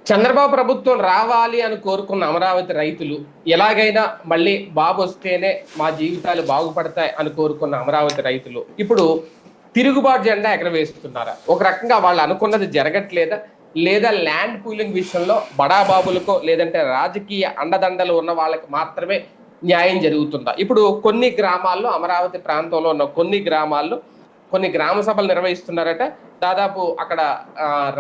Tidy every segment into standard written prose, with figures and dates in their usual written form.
చంద్రబాబు ప్రభుత్వం రావాలి అని కోరుకున్న అమరావతి రైతులు ఎలాగైనా మళ్ళీ బాబు వస్తేనే మా జీవితాలు బాగుపడతాయి అని కోరుకున్న అమరావతి రైతులు ఇప్పుడు తిరుగుబాటు జెండా ఎగరవేస్తున్నారా? ఒక రకంగా వాళ్ళు అనుకున్నది జరగట్లేదా? లేదా ల్యాండ్ పూలింగ్ విషయంలో బడాబాబులకో లేదంటే రాజకీయ అండదండలు ఉన్న వాళ్ళకి మాత్రమే న్యాయం జరుగుతుందా? ఇప్పుడు కొన్ని గ్రామాల్లో, అమరావతి ప్రాంతంలో ఉన్న కొన్ని గ్రామాల్లో కొన్ని గ్రామ సభలు నిర్వహిస్తున్నారట. దాదాపు అక్కడ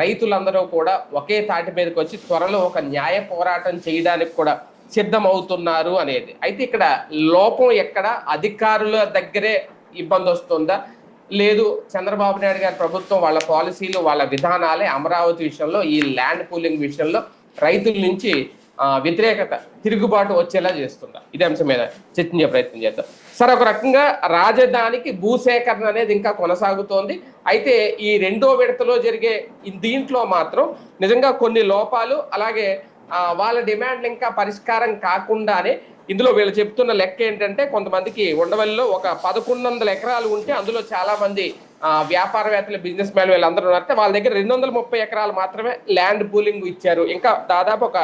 రైతులందరూ కూడా ఒకే తాటి మీదకి వచ్చి త్వరలో ఒక న్యాయ పోరాటం చేయడానికి కూడా సిద్ధమవుతున్నారు అనేది. అయితే ఇక్కడ లోపం ఎక్కడ? అధికారుల దగ్గరే ఇబ్బంది వస్తుందా, లేదు చంద్రబాబు నాయుడు గారి ప్రభుత్వం వాళ్ళ పాలసీలు, వాళ్ళ విధానాలే అమరావతి విషయంలో, ఈ ల్యాండ్ పూలింగ్ విషయంలో రైతుల నుంచి వ్యతిరేకత, తిరుగుబాటు వచ్చేలా చేస్తుందా? ఇదే అంశం మీద చర్చించే ప్రయత్నం చేద్దాం. సార్, ఒక రకంగా రాజధానికి భూసేకరణ అనేది ఇంకా కొనసాగుతోంది. అయితే ఈ రెండో విడతలో జరిగే దీంట్లో మాత్రం నిజంగా కొన్ని లోపాలు, అలాగే వాళ్ళ డిమాండ్లు ఇంకా పరిష్కారం కాకుండానే ఇందులో వీళ్ళు చెప్తున్న లెక్క ఏంటంటే, కొంతమందికి ఉండవల్లిలో ఒక 1100 ఎకరాలు ఉంటే అందులో చాలా మంది వ్యాపారవేత్తలు, బిజినెస్ మ్యాన్ వీళ్ళందరూ ఉన్నారంటే వాళ్ళ దగ్గర 230 ఎకరాలు మాత్రమే ల్యాండ్ పూలింగ్ ఇచ్చారు. ఇంకా దాదాపు ఒక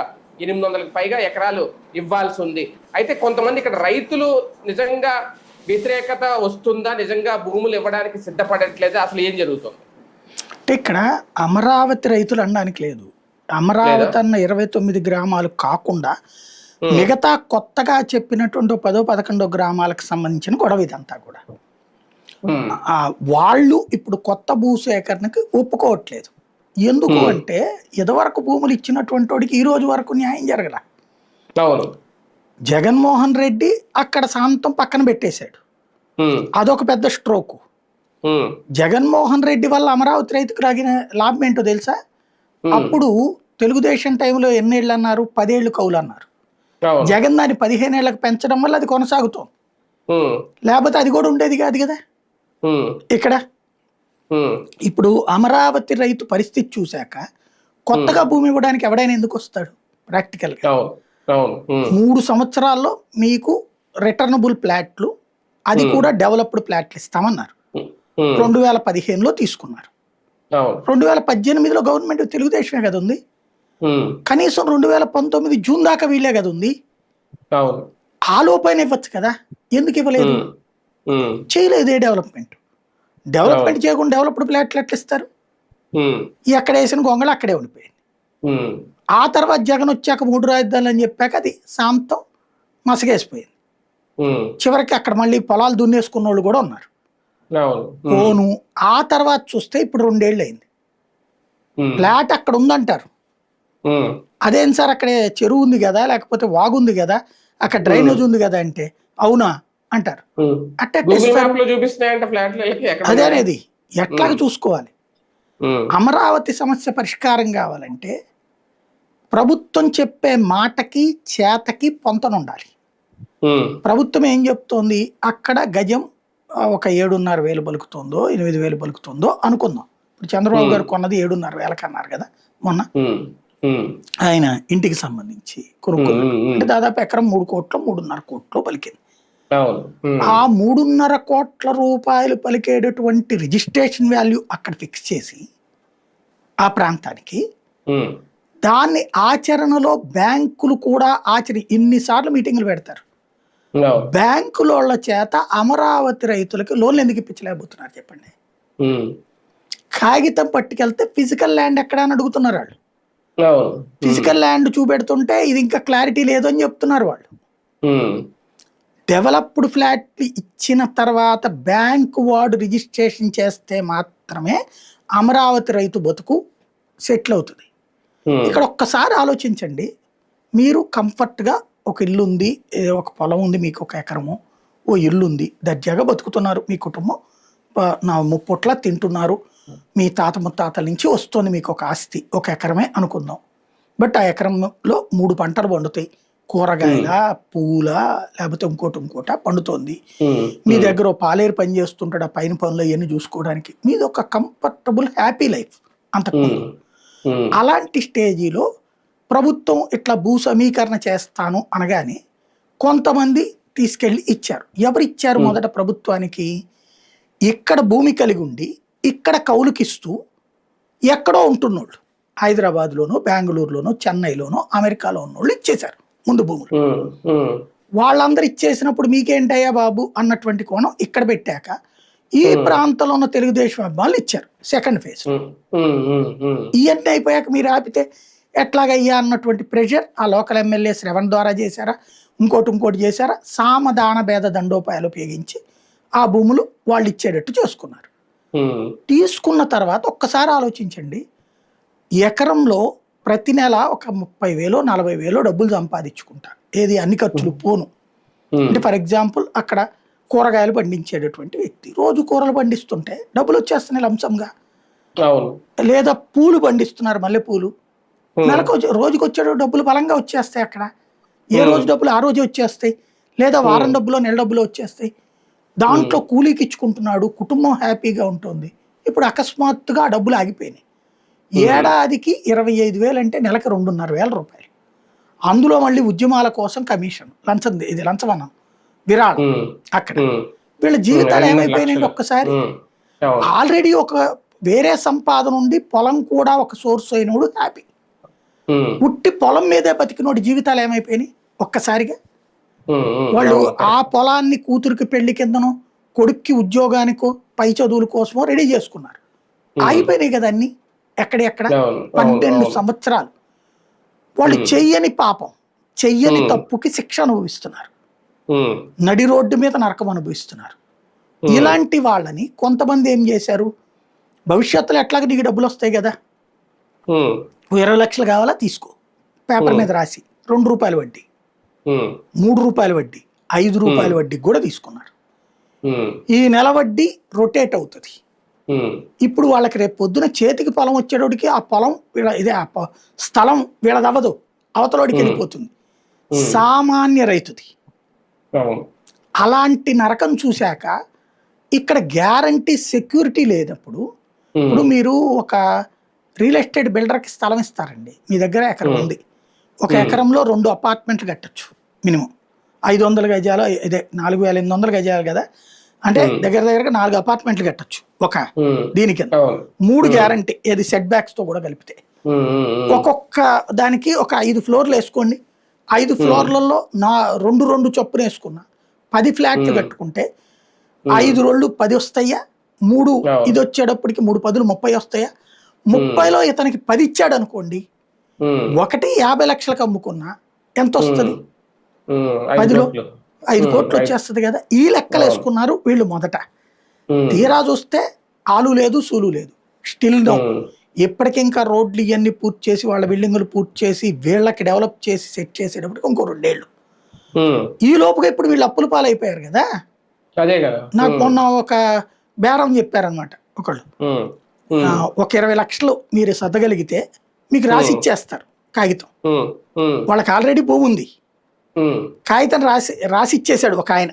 800కి పైగా ఎకరాలు ఇవ్వాల్సి ఉంది. అయితే కొంతమంది ఇక్కడ రైతులు నిజంగా వ్యతిరేకత వస్తుందా, నిజంగా భూములు ఇవ్వడానికి సిద్ధపడట్లేదా, అసలు ఏం జరుగుతుంది? అంటే ఇక్కడ అమరావతి రైతులు అనడానికి లేదు. అమరావతి అన్న 29 గ్రామాలు కాకుండా మిగతా కొత్తగా చెప్పినటువంటి 10-11 గ్రామాలకు సంబంధించిన గొడవ ఇదంతా కూడా. వాళ్ళు ఇప్పుడు కొత్త భూసేకరణకి ఒప్పుకోవట్లేదు. ఎందుకు అంటే ఇదివరకు భూములు ఇచ్చినటువంటి వాడికి ఈ రోజు వరకు న్యాయం జరగల. జగన్మోహన్ రెడ్డి అక్కడ శాంతం పక్కన పెట్టేశాడు. అదొక పెద్ద స్ట్రోకు. జగన్మోహన్ రెడ్డి వల్ల అమరావతి రైతుకు రాగిన లాభం ఏంటో తెలుసా? అప్పుడు తెలుగుదేశం టైంలో ఎన్నేళ్ళు అన్నారు? 10 ఏళ్ళు కౌలు అన్నారు. జగన్ దాన్ని 15 ఏళ్ళకి పెంచడం వల్ల అది కొనసాగుతోంది. లేకపోతే అది కూడా ఉండేది కాదు కదా. ఇక్కడ ఇప్పుడు అమరావతి రైతు పరిస్థితి చూశాక కొత్తగా భూమి ఇవ్వడానికి ఎవడైనా ఎందుకు వస్తాడు? ప్రాక్టికల్ గా 3 సంవత్సరాల్లో మీకు రిటర్నబుల్ ప్లాట్లు, అది కూడా డెవలప్డ్ ప్లాట్లు ఇస్తామన్నారు. 2015లో తీసుకున్నారు. 2018లో గవర్నమెంట్ తెలుగుదేశమే కదా ఉంది. కనీసం 2019 జూన్ దాకా వీళ్ళే కదా ఉంది. ఆ లోపైన ఇవ్వచ్చు కదా, ఎందుకు ఇవ్వలేదు? చేయలేదు. డెవలప్మెంట్ చేయకుండా డెవలప్డ్ ప్లాట్లు ఎట్లా ఇస్తారు? ఎక్కడ వేసిన గొంగళ అక్కడే ఉండిపోయింది. ఆ తర్వాత జగన్ వచ్చాక 3 రాజధానులు అని చెప్పాక అది శాంతం మసగేసిపోయింది. చివరికి అక్కడ మళ్ళీ పొలాలు దున్నేసుకున్న వాళ్ళు కూడా ఉన్నారు. పోను ఆ తర్వాత చూస్తే ఇప్పుడు 2 ఏళ్ళు అయింది. ఫ్లాట్ అక్కడ ఉందంటారు. అదేం సార్, అక్కడ చెరువు ఉంది కదా, లేకపోతే వాగు ఉంది కదా, అక్కడ డ్రైనేజ్ ఉంది కదా అంటే అవునా అంటారు. అదేనేది ఎట్లాగా చూసుకోవాలి? అమరావతి సమస్య పరిష్కారం కావాలంటే ప్రభుత్వం చెప్పే మాటకి చేతకి పొంతన ఉండాలి. ప్రభుత్వం ఏం చెప్తోంది? అక్కడ గజం ఒక 7,500 పలుకుతుందో 8,000 పలుకుతుందో అనుకుందాం. ఇప్పుడు చంద్రబాబు గారు కొన్నది 7,500 అన్నారు కదా మొన్న. ఆయన ఇంటికి సంబంధించి కొనుక్కున్నారు. అంటే దాదాపు ఎకరం 3 కోట్లు 3.5 కోట్లు పలికింది. ఆ 3.5 కోట్ల రూపాయలు పలికేటటువంటి రిజిస్ట్రేషన్ వాల్యూ అక్కడ ఫిక్స్ చేసి ఆ ప్రాంతానికి, దాన్ని ఆచరణలో బ్యాంకులు కూడా ఇన్నిసార్లు మీటింగులు పెడతారు. బ్యాంకుల చేత అమరావతి రైతులకి లోన్లు ఎందుకు ఇప్పించలేకపోతున్నారు చెప్పండి? కాగితం పట్టుకెళ్తే ఫిజికల్ ల్యాండ్ ఎక్కడ అని అడుగుతున్నారు వాళ్ళు. ఫిజికల్ ల్యాండ్ చూపెడుతుంటే ఇది ఇంకా క్లారిటీ లేదు అని చెప్తున్నారు వాళ్ళు. డెవలప్డ్ ఫ్లాట్ ఇచ్చిన తర్వాత బ్యాంకు వార్డు రిజిస్ట్రేషన్ చేస్తే మాత్రమే అమరావతి రైతు బతుకు సెటిల్ అవుతుంది. ఇక్కడ ఒక్కసారి ఆలోచించండి. మీరు కంఫర్ట్గా ఒక ఇల్లు ఉంది, ఒక పొలం ఉంది, మీకు 1 ఎకరము, ఓ ఇల్లు ఉంది, దర్జాగా బతుకుతున్నారు. మీ కుటుంబం 3 పూట్ల తింటున్నారు. మీ తాత ముత్తాతల నుంచి వస్తుంది మీకు ఒక ఆస్తి, 1 ఎకరమే అనుకుందాం. బట్ ఆ ఎకరంలో 3 పంటలు పండుతాయి. కూరగాయల, పూల, లేకపోతే ఇంకోట పండుతోంది. మీ దగ్గర పాలేరు పని చేస్తుంటాడు, ఆ పైన పనులు అవన్నీ చూసుకోవడానికి. మీది ఒక కంఫర్టబుల్ హ్యాపీ లైఫ్ అంతకుముందు. అలాంటి స్టేజీలో ప్రభుత్వం ఇట్లా భూ సమీకరణ చేస్తాను అనగానే కొంతమంది తీసుకెళ్ళి ఇచ్చారు. ఎవరు ఇచ్చారు? మొదట ప్రభుత్వానికి ఇక్కడ భూమి కలిగి ఉండి ఇక్కడ కౌలుకిస్తూ ఎక్కడో ఉంటున్నోళ్ళు. హైదరాబాద్లోనో, బెంగళూరులోనో, చెన్నైలోనో, అమెరికాలో ఉన్న వాళ్ళు ఇచ్చేశారు ముందు భూములు. ఉమ్, ఉమ్, వాళ్ళందరూ ఇచ్చేసినప్పుడు మీకేంటయ్యా బాబు అన్నటువంటి కోణం ఇక్కడ పెట్టాక ఈ ప్రాంతంలో ఉన్న తెలుగుదేశం అభిమానులు ఇచ్చారు సెకండ్ ఫేజ్. ఉమ్, ఉమ్, ఉమ్, ఉమ్, ఇవన్నీ అయిపోయాక మీరు ఆపితే ఎట్లాగయ్యా అన్నటువంటి ప్రెషర్ ఆ లోకల్ ఎమ్మెల్యే శ్రవణ్ ద్వారా చేశారా, ఇంకోటి చేశారా, సామదాన భేద దండోపాయాలు ఉపయోగించి ఆ భూములు వాళ్ళు ఇచ్చేటట్టు చేసుకున్నారు. ఉమ్, తీసుకున్న తర్వాత ఒక్కసారి ఆలోచించండి, ఎకరంలో ప్రతి నెల ఒక 30,000 40,000 డబ్బులు సంపాదించుకుంటారు. ఏది అన్ని ఖర్చులు పోను. అంటే ఫర్ ఎగ్జాంపుల్ అక్కడ కూరగాయలు పండించేటటువంటి వ్యక్తి రోజు కూరలు పండిస్తుంటే డబ్బులు వచ్చేస్తున్నాయి లంసంగా. అవును. లేదా పూలు పండిస్తున్నారు, మల్లెపూలు, నెలకు రోజుకి వచ్చే డబ్బులు బలంగా వచ్చేస్తాయి. అక్కడ ఏ రోజు డబ్బులు ఆ రోజే వచ్చేస్తాయి, లేదా వారం డబ్బులో నెల డబ్బులు వచ్చేస్తాయి. దాంట్లో కూలీకి ఇచ్చుకుంటున్నాడు, కుటుంబం హ్యాపీగా ఉంటుంది. ఇప్పుడు అకస్మాత్తుగా ఆ డబ్బులు ఆగిపోయినాయి. ఏడాదికి 25,000 అంటే నెలకు 2,500 రూపాయలు. అందులో మళ్ళీ ఉద్యమాల కోసం కమిషన్, లంచం, ఇది లంచం అన్నాం, విరాళం. అక్కడ వీళ్ళ జీవితాలు ఏమైపోయినాయి ఒక్కసారి. ఆల్రెడీ ఒక వేరే సంపాదన ఉండి పొలం కూడా ఒక సోర్స్ అయినోడు హ్యాపీ, పుట్టి పొలం మీదే బతికినోడి జీవితాలు ఏమైపోయినాయి ఒక్కసారిగా. వాళ్ళు ఆ పొలాన్ని కూతురికి పెళ్లి కిందనో, కొడుక్కి ఉద్యోగానికో, పై చదువుల కోసమో రెడీ చేసుకున్నారు. ఆగిపోయినాయి కదా అన్ని. ఎక్కడ 12 సంవత్సరాలు వాళ్ళు చెయ్యని పాపం, చెయ్యని తప్పుకి శిక్ష అనుభవిస్తున్నారు, నడి రోడ్డు మీద నరకం అనుభవిస్తున్నారు. ఇలాంటి వాళ్ళని కొంతమంది ఏం చేశారు, భవిష్యత్తులో ఎట్లాగ నీకు డబ్బులు వస్తాయి కదా, 20 లక్షలు కావాలా తీసుకో, పేపర్ మీద రాసి 2 రూపాయల వడ్డీ, 3 రూపాయల వడ్డీ, 5 రూపాయల వడ్డీ కూడా తీసుకున్నారు. ఈ నెల వడ్డీ రొటేట్ అవుతుంది. ఇప్పుడు వాళ్ళకి రేపు పొద్దున చేతికి పొలం వచ్చేటోడికి ఆ పొలం ఇదే ఆ స్థలం వీళ్ళదవ్వదు, అవతలోడికి వెళ్ళిపోతుంది, సామాన్య రైతుది. అలాంటి నరకం చూశాక ఇక్కడ గ్యారంటీ సెక్యూరిటీ లేనప్పుడు, ఇప్పుడు మీరు ఒక రియల్ ఎస్టేట్ బిల్డర్కి స్థలం ఇస్తారండి, మీ దగ్గర ఎకరం ఉంది, ఒక ఎకరంలో 2 అపార్ట్మెంట్లు కట్టచ్చు మినిమం. 500 గజాలు, ఇదే 4,800 గజాలు కదా, అంటే దగ్గరగా 4 అపార్ట్మెంట్లు కట్టచ్చు ఒక దీని కింద. 3 గ్యారంటీ, ఏది సెట్ బ్యాక్స్ తో కూడా కలిపితే. ఒక్కొక్క దానికి ఒక 5 ఫ్లోర్లు వేసుకోండి, 5 ఫ్లోర్లలో 2 చొప్పున వేసుకున్నా 10 ఫ్లాట్లు కట్టుకుంటే 5 రోళ్ళు 10 వస్తాయా, 3 ఇది వచ్చేటప్పటికి 3 పదులు 30 వస్తాయా. 30లో ఇతనికి 10 ఇచ్చాడు అనుకోండి, ఒకటి 50 లక్షలకు అమ్ముకున్నా ఎంత వస్తుంది, 10లో 5 కోట్లు వచ్చేస్తుంది కదా. ఈ లెక్కలు వేసుకున్నారు వీళ్ళు మొదట. తీరా చూస్తే ఆలు లేదు, సూలు లేదు, స్టిల్ నో. ఇప్పటికింకా రోడ్లు ఇవన్నీ పూర్తి చేసి, వాళ్ళ బిల్డింగులు పూర్తి చేసి, వీళ్ళకి డెవలప్ చేసి సెట్ చేసేటప్పటికి ఇంకో 2 ఏళ్ళు. ఈ లోపుగా ఇప్పుడు వీళ్ళు అప్పుల పాలైపోయారు కదా. నాకు మొన్న ఒక బేరం చెప్పారనమాట ఒకళ్ళు, ఒక 20 లక్షలు మీరు సర్దగలిగితే మీకు రాసి ఇచ్చేస్తారు కాగితం. వాళ్ళకి ఆల్రెడీ భూమి ఉంది, కాగితం రాసి ఇచ్చేసాడు ఒక ఆయన.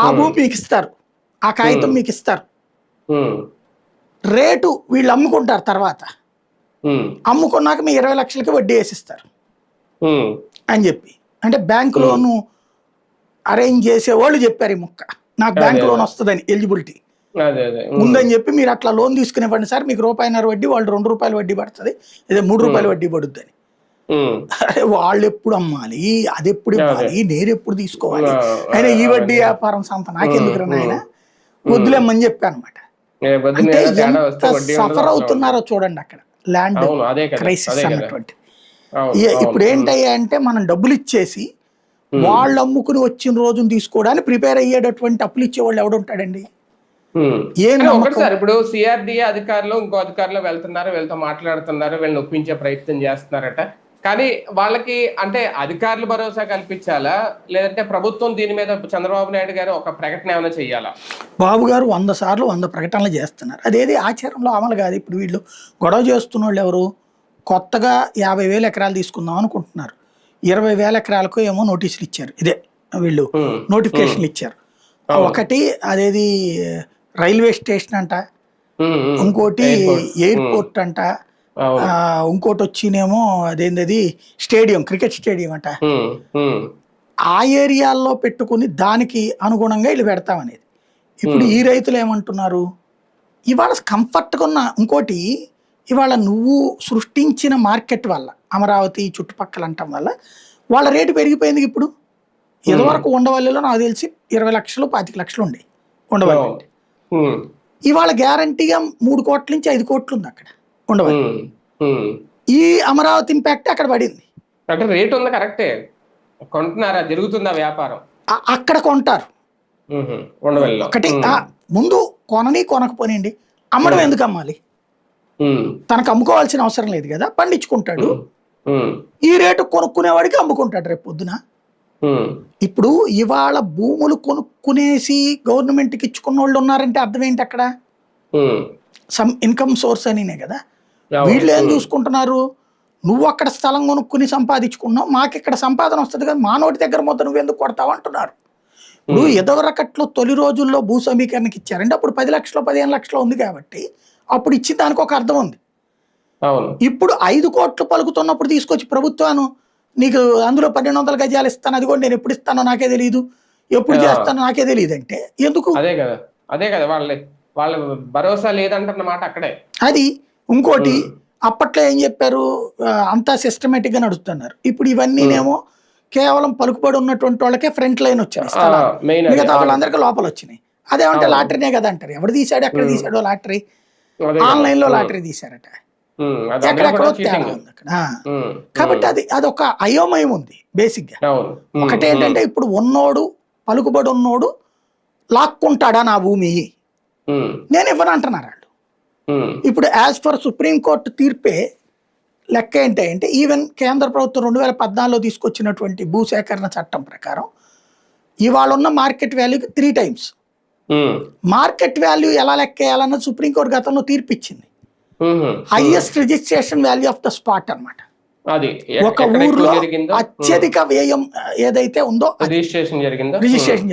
ఆ భూమి మీకు ఇస్తారు, ఆ కాగితం మీకు ఇస్తారు, రేటు వీళ్ళు అమ్ముకుంటారు. తర్వాత అమ్ముకున్నాక మీ 20 లక్షలకి వడ్డీ వేసిస్తారు అని చెప్పి. అంటే బ్యాంకు లోను అరేంజ్ చేసేవాళ్ళు చెప్పారు ఈ ముక్క, నాకు బ్యాంక్ లోన్ వస్తుందని ఎలిజిబిలిటీ ఉందని చెప్పి, మీరు అట్లా లోన్ తీసుకునివ్వండి సార్, మీకు ₹1.5 వడ్డీ, వాళ్ళు 2 రూపాయల వడ్డీ పడుతుంది, ఇదే 3 రూపాయల వడ్డీ పడుద్దని. అరే వాళ్ళు ఎప్పుడు అమ్మాలి, అది ఎప్పుడు ఇవ్వాలి, నేను ఎప్పుడు తీసుకోవాలి, అయినా ఈ వడ్డీ వ్యాపారం సంత నాకెందుకు ఆయన వద్దులేమని చెప్పాను అనమాట. అంటే ఎంత సఫర్ అవుతున్నారో చూడండి అక్కడ, ల్యాండ్ క్రైసిస్ అన్నటువంటి. ఇప్పుడు ఏంటయ్యా అంటే మనం డబ్బులు ఇచ్చేసి వాళ్ళు అమ్ముకుని వచ్చిన రోజును తీసుకోవడానికి ప్రిపేర్ అయ్యేటటువంటి అప్పులు ఇచ్చేవాళ్ళు ఎవడుంటాడండి. ఒకటి సార్, ఇప్పుడు సిఆర్డిఏ అధికారులు ఇంకో అధికారులు వెళ్తున్నారు, వీళ్ళతో మాట్లాడుతున్నారు, వీళ్ళని ఒప్పించే ప్రయత్నం చేస్తున్నారట. కానీ వాళ్ళకి అంటే అధికారులు భరోసా కల్పించాలా, లేదంటే ప్రభుత్వం దీని మీద చంద్రబాబు నాయుడు గారు ఒక ప్రకటన ఏమైనా చెయ్యాలా? బాబు గారు 100 సార్లు 100 ప్రకటనలు చేస్తున్నారు, అదేది ఆచారంలో అమలు కాదు. ఇప్పుడు వీళ్ళు గొడవ చేస్తున్న వాళ్ళు ఎవరు, కొత్తగా 50,000 ఎకరాలు తీసుకుందాం అనుకుంటున్నారు, 20,000 ఎకరాలకు ఏమో నోటీసులు ఇచ్చారు. ఇదే వీళ్ళు నోటిఫికేషన్లు ఇచ్చారు. ఒకటి అదేది రైల్వే స్టేషన్ అంట, ఇంకోటి ఎయిర్పోర్ట్ అంట, ఇంకోటి వచ్చినేమో అదేంది స్టేడియం, క్రికెట్ స్టేడియం అంట. ఆ ఏరియాల్లో పెట్టుకుని దానికి అనుగుణంగా వీళ్ళు పెడతామనేది. ఇప్పుడు ఈ రైతులు ఏమంటున్నారు, ఇవాళ కంఫర్ట్గా ఉన్న, ఇంకోటి ఇవాళ నువ్వు సృష్టించిన మార్కెట్ వల్ల అమరావతి చుట్టుపక్కల అంటం వల్ల వాళ్ళ రేటు పెరిగిపోయింది. ఇప్పుడు ఇదివరకు ఉండవల్లిలో నాకు తెలిసి 20 లక్షలు 25 లక్షలు ఉండే ఉండవల్లి అంటే. ఇవాళ గ్యారంటీగా 3 కోట్ల నుంచి 5 కోట్లు ఉంది అక్కడ ఉండవల్లి. ఈ అమరావతి ఇంపాక్ట్ అక్కడ పడింది. అంటే రేట్ ఉంది కరెక్టే, కొంటున్నారా, జరుగుతుందా వ్యాపారం? అక్కడ కొంటారు. ఒకటి ముందు కొనకపోనండి, అమ్మడం ఎందుకు అమ్మాలి? తనకు అమ్ముకోవాల్సిన అవసరం లేదు కదా, పండించుకుంటాడు. ఈ రేటు కొనుక్కునేవాడికి అమ్ముకుంటాడు రేపు పొద్దున. ఇప్పుడు ఇవాళ భూములు కొనుక్కునేసి గవర్నమెంట్కి ఇచ్చుకున్న వాళ్ళు ఉన్నారంటే అర్థం ఏంటి? అక్కడ సమ్ ఇన్కమ్ సోర్స్ అనినే కదా. వీళ్ళు ఏం చూసుకుంటున్నారు, నువ్వు అక్కడ స్థలం కొనుక్కుని సంపాదించుకున్నావు, మాకు ఇక్కడ సంపాదన వస్తుంది కదా, మా నోటి దగ్గర మొత్తం నువ్వు ఎందుకు కొడతావు అంటున్నారు. ఇప్పుడు ఎదవరకట్లో తొలి రోజుల్లో భూ సమీకరణకి ఇచ్చారంటే అప్పుడు 10 లక్షలు 15 లక్షలు ఉంది కాబట్టి అప్పుడు ఇచ్చి దానికి ఒక అర్థం ఉంది. ఇప్పుడు 5 కోట్లు పలుకుతున్నప్పుడు తీసుకొచ్చి ప్రభుత్వాన్ని నీకు అందులో 1200 గజాలు ఇస్తాను, అది కూడా నేను ఎప్పుడు ఇస్తానో నాకే తెలియదు, ఎప్పుడు చేస్తానో నాకే తెలియదు అంటే ఎందుకు? అదే కదా వాళ్ళ భరోసా లేదంటన్నమాట అక్కడే. అది ఇంకోటి, అప్పట్లో ఏం చెప్పారు, అంతా సిస్టమేటిక్ గా నడుస్తున్నారు. ఇప్పుడు ఇవన్నీనేమో కేవలం పలుకుబడి ఉన్నటువంటి వాళ్ళకే ఫ్రంట్ లైన్ వచ్చినాయి, మిగతా వాళ్ళందరికీ లోపల వచ్చినాయి. అదేమంటే లాటరీనే కదా అంటారు. ఎవరు తీసాడు, ఎక్కడ తీసాడో లాటరీ, ఆన్లైన్ లో లాటరీ తీశారట, ఎక్కడెక్కడో తేడా ఉంది అక్కడ. కాబట్టి అదొక అయోమయం ఉంది బేసిక్ గా. ఒకటేంటంటే ఇప్పుడు ఉన్నోడు పలుకుబడి ఉన్నోడు లాక్కుంటాడా నా భూమి, నేను ఇవ్వను అంటున్నారు వాళ్ళు. ఇప్పుడు యాజ్ ఫర్ సుప్రీంకోర్టు తీర్పే లెక్క ఏంటంటే ఈవెన్ కేంద్ర ప్రభుత్వం 2014లో తీసుకొచ్చినటువంటి భూసేకరణ చట్టం ప్రకారం ఇవాళ ఉన్న మార్కెట్ వాల్యూకి 3 times మార్కెట్ వాల్యూ ఎలా లెక్క వేయాలన్నది సుప్రీంకోర్టు గతంలో తీర్పిచ్చింది. Highest registration value of the spot అన్నమాట. ఒక ఊర్లో అత్యధిక వ్యయం ఏదైతే ఉందో రిజిస్ట్రేషన్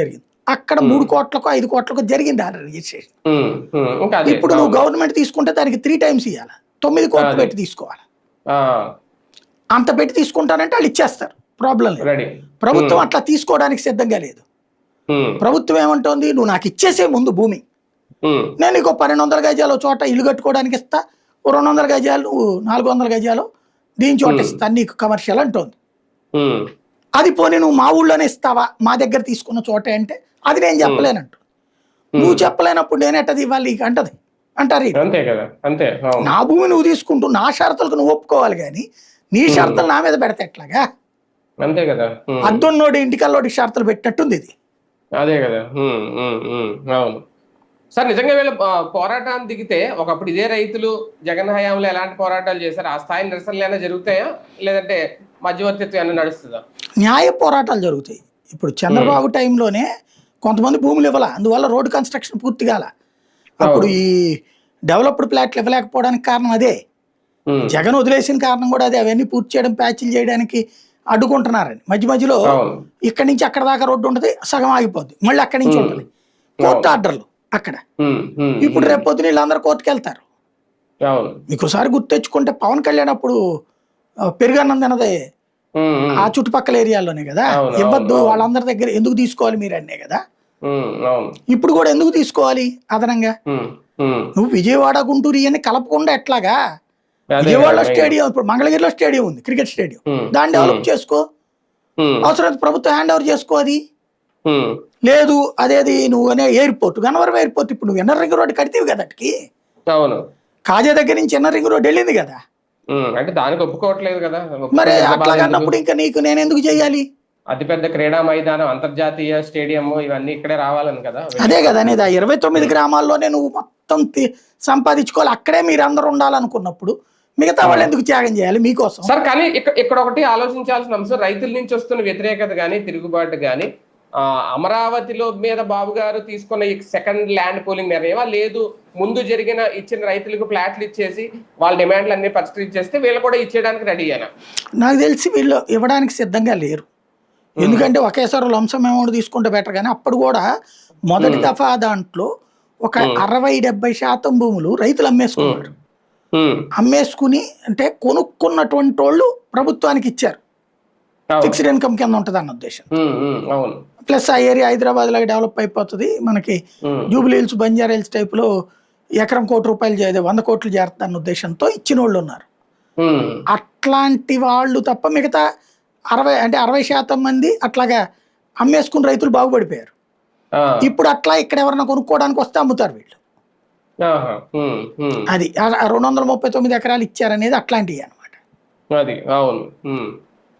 జరిగింది అక్కడ 3 కోట్లకు 5 కోట్లకు జరిగింది ఆ రిజిస్ట్రేషన్. ఇప్పుడు నువ్వు గవర్నమెంట్ తీసుకుంటే దానికి 3 times ఇవ్వాలి, 9 కోట్లు పెట్టి తీసుకోవాలి. అంత పెట్టి తీసుకుంటానంటే వాళ్ళు ఇచ్చేస్తారు, ప్రాబ్లం లేదు. ప్రభుత్వం అట్లా తీసుకోవడానికి సిద్ధంగా లేదు. ప్రభుత్వం ఏమంటోంది, నువ్వు నాకు ఇచ్చేసే ముందు భూమి, నేను నీకు 1200 గజాలు చోట ఇల్లు కట్టుకోవడానికి ఇస్తా, 200 గజాలు నువ్వు 400 గజాలు దీని చోట ఇస్తా నీకు కమర్షియల్ అంటోంది. అది పోనీ నువ్వు మా ఊళ్ళోనే ఇస్తావా మా దగ్గర తీసుకున్న చోటే అంటే అది నేను చెప్పలేనంటు. నువ్వు చెప్పలేనప్పుడు నేనెట్టది ఇవ్వాలి అంటది అంటారు. నా భూమి నువ్వు తీసుకుంటూ నా షరతులకు నువ్వు ఒప్పుకోవాలి, కానీ నీ షరతులు నా మీద పెడితే ఎట్లాగా? అంతే కదా. అద్దొన్నోడి ఇంటికల్లోడి షరతులు పెట్టినట్టుంది ఇది. అదే కదా. అవును సార్, నిజంగా వీళ్ళు పోరాటాన్ని దిగితే ఒకప్పుడు ఇదే రైతులు జగన్ హయాంలో ఎలాంటి పోరాటాలు చేశారు, ఆ స్థాయి నిరసనలు ఏమైనా జరుగుతాయా, లేదంటే మధ్యవర్తిత్వం ఏమైనా నడుస్తుందా? న్యాయ పోరాటాలు జరుగుతాయి. ఇప్పుడు చంద్రబాబు టైంలోనే కొంతమంది భూములు ఇవ్వాల, అందువల్ల రోడ్డు కన్స్ట్రక్షన్ పూర్తి కాల. అప్పుడు ఈ డెవలప్డ్ ప్లాట్లు ఇవ్వలేకపోవడానికి కారణం అదే. జగన్ వదిలేసిన కారణం కూడా అదే. అవన్నీ పూర్తి చేయడం, ప్యాచ్లు చేయడానికి అడ్డుకుంటున్నారని. మధ్యలో ఇక్కడి నుంచి అక్కడ దాకా రోడ్డు ఉంటుంది, సగం ఆగిపోద్ది, మళ్ళీ అక్కడి నుంచి ఉంటుంది. కోర్టు ఆర్డర్లు అక్కడ. ఇప్పుడు రేపు పొద్దున వీళ్ళందరూ కోర్టుకు వెళ్తారు. మీకు ఒకసారి గుర్తు తెచ్చుకుంటే పవన్ కళ్యాణ్ అప్పుడు పెరుగన్నది ఆ చుట్టుపక్కల ఏరియాలోనే కదా, ఇవ్వద్దు వాళ్ళందరి దగ్గర ఎందుకు తీసుకోవాలి మీరు అనే కదా. ఇప్పుడు కూడా ఎందుకు తీసుకోవాలి అదనంగా? నువ్వు విజయవాడ గుంటూరు ఇవన్నీ కలపకుండా ఎట్లాగా? విజయవాడలో స్టేడియం, ఇప్పుడు మంగళగిరిలో స్టేడియం ఉంది, క్రికెట్ స్టేడియం, దాన్ని డెవలప్ చేసుకో, అవసరం ప్రభుత్వం హ్యాండ్ ఓవర్ చేసుకో. అది లేదు, అదేది నువ్వు అనే ఎయిర్పోర్ట్, గన్నవరం ఎయిర్పోర్ట్, ఇప్పుడు నువ్వు ఎన్నర్ రింగ్ రోడ్డు కడితేవి కదా అటుకి. కాజా దగ్గర నుంచి ఎన్నర్ రింగ్ రోడ్డు వెళ్ళింది కదా, అంటే దానికి ఒప్పుకోవట్లేదు కదా. మరి అట్లా అన్నప్పుడు ఇంకా నీకు నేను ఎందుకు చేయాలి? అతిపెద్ద క్రీడా మైదానం, అంతర్జాతీయ స్టేడియం, ఇవన్నీ ఇక్కడే రావాలని కదా. అదే కదా అనేది. 29 గ్రామాల్లోనే నువ్వు మొత్తం సంపాదించుకోవాలి, అక్కడే మీరు అందరూ ఉండాలనుకున్నప్పుడు మిగతా వాళ్ళు ఎందుకు త్యాగం చేయాలి మీకోసం? సార్, కానీ ఇక్కడ ఒకటి ఆలోచించాల్సిన అంశం, రైతుల నుంచి వస్తున్న వ్యతిరేకత కానీ తిరుగుబాటు కానీ అమరావతిలో మీద బాబు గారు తీసుకున్న ఈ సెకండ్ ల్యాండ్ పూలింగ్ నిర్ణయం లేదు, ముందు జరిగిన ఇచ్చిన రైతులకు ప్లాట్లు ఇచ్చేసి వాళ్ళ డిమాండ్లు అన్ని పరిష్కరించేస్తే వీళ్ళు కూడా ఇచ్చేయడానికి రెడీ అయినా? నాకు తెలిసి వీళ్ళు ఇవ్వడానికి సిద్ధంగా లేరు. ఎందుకంటే ఒకేసారి లంసం అమౌంట్ తీసుకుంటే బెటర్. కానీ అప్పుడు కూడా మొదటి దఫా దాంట్లో ఒక 60-70% భూములు రైతులు అమ్మేసుకున్నారు. అమ్మేసుకుని అంటే కొనుక్కున్నటువంటి వాళ్ళు ప్రభుత్వానికి ఇచ్చారు, ఫిక్స్డ్ ఇన్కమ్ కింద ఉంటుంది అన్న ఉద్దేశం. ప్లస్ ఆ ఏరియా హైదరాబాద్ లాగా డెవలప్ అయిపోతుంది, మనకి Jubilee hills, Banjara hills type లో ఎకరం ₹1,00,00,000 100 కోట్లు చేరుతాన్న ఉద్దేశంతో ఇచ్చిన వాళ్ళు ఉన్నారు. అట్లాంటి వాళ్ళు తప్ప మిగతా 60% మంది అట్లాగా అమ్మేసుకుని రైతులు బాగుపడిపోయారు. ఇప్పుడు అట్లా ఇక్కడ ఎవరైనా కొనుక్కోవడానికి వస్తే అమ్ముతారు వీళ్ళు. అది 239 ఎకరాలు ఇచ్చారనేది అట్లాంటివి అనమాట. అది అవును.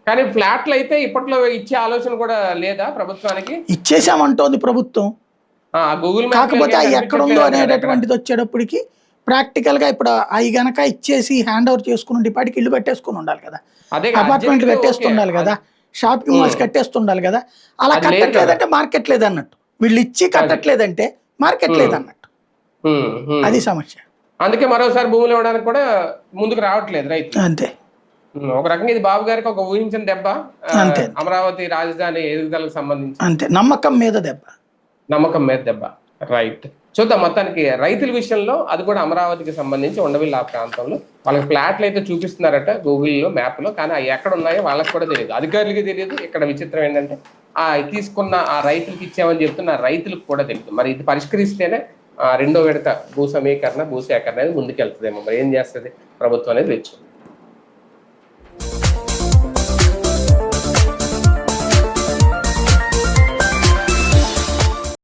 కానీ ఫ్లాట్లు అయితే ఇప్పట్లో ఇచ్చే ఆలోచన కూడా లేదా ప్రభుత్వానికి? ఇచ్చేసామంటోంది ప్రభుత్వం. గూగుల్ కాకపోతే అవి ఎక్కడుందో అనేటటువంటిది వచ్చేటప్పటికి ప్రాక్టికల్ గా ఇప్పుడు అవి గనక ఇచ్చేసి హ్యాండ్ ఓవర్ చేసుకుని పాటికి ఇల్లు కట్టేసుకుని ఉండాలి కదా, అపార్ట్మెంట్లు కట్టేస్తుండాలి కదా, షాపింగ్ మాల్స్ కట్టేస్తుండాలి కదా. అలా కట్టట్లేదంటే మార్కెట్ లేదన్నట్టు, వీళ్ళు ఇచ్చి కట్టట్లేదంటే మార్కెట్ లేదన్నట్టు. అది సమస్య. అందుకే మరోసారి భూములు ఇవ్వడానికి కూడా ముందుకు రావట్లేదు రైతు. అంతే. ఒక రకంగా ఇది బాబు గారికి ఒక ఊహించిన దెబ్బ. అంతే, అమరావతి రాజధాని ఎదుగుదలకు సంబంధించి అంతే, నమ్మకం మీద దెబ్బ. రైట్. చూద్దాం. మొత్తానికి రైతుల విషయంలో అది కూడా అమరావతికి సంబంధించి ఉండవిల్లి ఆ ప్రాంతంలో వాళ్ళకి ఫ్లాట్లు అయితే చూపిస్తున్నారట గూగుల్లో మ్యాప్లో, కానీ అవి ఎక్కడ ఉన్నాయో వాళ్ళకి కూడా తెలియదు, అధికారులకి తెలియదు. ఇక్కడ విచిత్రం ఏంటంటే తీసుకున్న ఆ రైతులకు ఇచ్చామని చెప్తున్న రైతులకు కూడా తెలియదు. మరి ఇది పరిష్కరిస్తేనే రెండో విడత భూ సమీకరణ భూసేకరణ అనేది ముందుకెళ్తుందేమో. మరి ఏం చేస్తుంది ప్రభుత్వం అనేది తెచ్చు.